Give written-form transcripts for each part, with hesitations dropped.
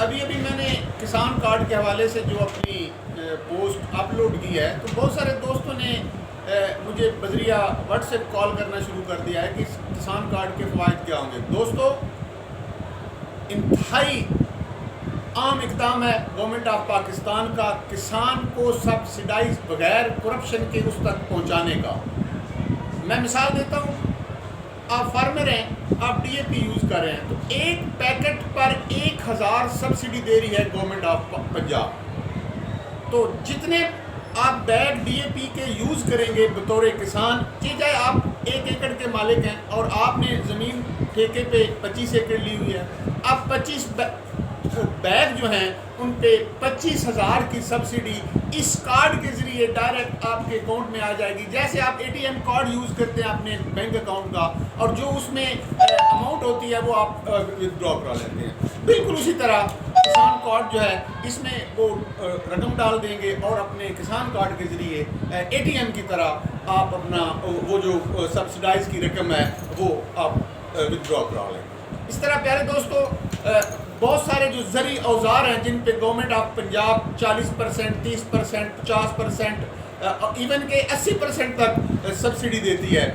ابھی میں نے کسان کارڈ کے حوالے سے جو اپنی پوسٹ اپلوڈ کی ہے تو بہت سارے دوستوں نے مجھے بذریعہ واٹس ایپ کال کرنا شروع کر دیا ہے کہ کسان کارڈ کے فوائد کیا ہوں گے۔ دوستو، انتہائی عام اقدام ہے گورنمنٹ آف پاکستان کا کسان کو سبسڈائز بغیر کرپشن کے اس تک پہنچانے کا۔ میں مثال دیتا ہوں، آپ فارمر ہیں، آپ ڈی اے پی یوز کر رہے ہیں تو ایک پیکٹ پر 1000 سبسڈی دے رہی ہے گورنمنٹ آف پنجاب۔ تو جتنے آپ بیگ ڈی اے پی کے یوز کریں گے بطور کسان، چاہے آپ 1 ایکڑ کے مالک ہیں اور آپ نے زمین ٹھیکے پہ 25 ایکڑ لی ہوئی ہے، آپ 25 بیگ جو ہیں ان پہ 25,000 کی سبسڈی اس کارڈ کے ذریعے ڈائریکٹ آپ کے اکاؤنٹ میں آ جائے گی۔ جیسے آپ A T M card use کرتے ہیں اپنے بینک اکاؤنٹ کا، اور جو اس میں اماؤنٹ ہوتی ہے وہ آپ ودرا کرا لیتے ہیں، بالکل اسی طرح کسان کارڈ جو ہے اس میں وہ رقم ڈال دیں گے اور اپنے کسان کارڈ کے ذریعے اے ٹی ایم کی طرح آپ اپنا وہ جو سبسڈائز کی رقم ہے وہ آپ ودرا کرا لیں۔ اس طرح پیارے دوستو، بہت سارے جو زرعی اوزار ہیں جن پہ گورنمنٹ آف پنجاب 40%، 30%، 50%، ایون کہ 80% تک سبسڈی دیتی ہے،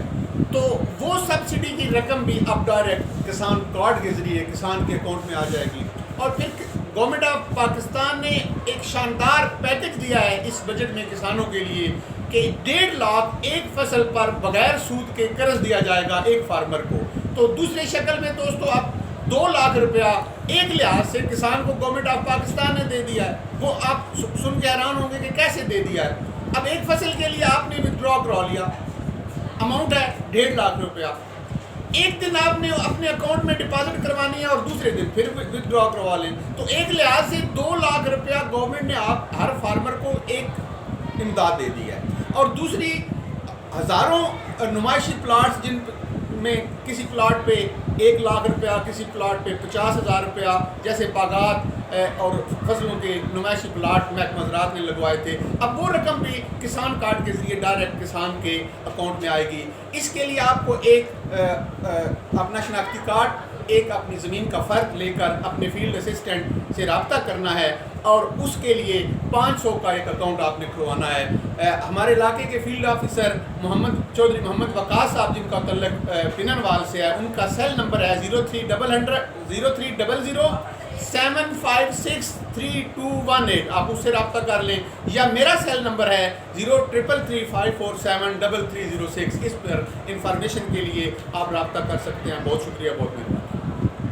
تو وہ سبسڈی کی رقم بھی اب ڈائریکٹ کسان کارڈ کے ذریعے کسان کے اکاؤنٹ میں آ جائے گی۔ اور پھر گورنمنٹ آف پاکستان نے ایک شاندار پیکج دیا ہے اس بجٹ میں کسانوں کے لیے کہ 1.5 لاکھ ایک فصل پر بغیر سود کے قرض دیا جائے گا ایک فارمر کو۔ تو دوسری شکل میں دوستو اب 2 لاکھ روپیہ ایک لحاظ سے کسان کو گورنمنٹ آف پاکستان نے دے دیا ہے۔ وہ آپ سن کے حیران ہوں گے کہ کیسے دے دیا ہے۔ اب ایک فصل کے لیے آپ نے ودرا کرا لیا، اماؤنٹ ہے 1.5 لاکھ روپیہ، ایک دن آپ نے اپنے اکاؤنٹ میں ڈپازٹ کروانی ہے اور دوسرے دن پھر ودرا کروا لیں، تو ایک لحاظ سے 2 لاکھ روپیہ گورنمنٹ نے آپ ہر فارمر کو ایک امداد دے دی ہے۔ اور دوسری، ہزاروں نمائشی پلاٹس جن میں کسی پلاٹ پہ 1 لاکھ روپیہ، کسی پلاٹ پہ 50,000 روپیہ، جیسے باغات اور فصلوں کے نمائشی پلاٹ محکمہ زراعت نے لگوائے تھے، اب وہ رقم بھی کسان کارڈ کے ذریعے ڈائریکٹ کسان کے اکاؤنٹ میں آئے گی۔ اس کے لیے آپ کو ایک اپنا شناختی کارڈ، ایک اپنی زمین کا فرق لے کر اپنے فیلڈ اسسٹنٹ سے رابطہ کرنا ہے، اور اس کے لیے 500 کا ایک اکاؤنٹ آپ نے کھلوانا ہے۔ ہمارے علاقے کے فیلڈ آفیسر چودھری محمد وقاص صاحب جن کا تعلق پننوال سے ہے، ان کا سیل نمبر ہے 0300 7563218۔ آپ اس سے رابطہ کر لیں، یا میرا سیل نمبر ہے 033354733306۔ اس پر انفارمیشن کے لیے آپ رابطہ کر سکتے ہیں۔ بہت شکریہ، بہت مہربانی۔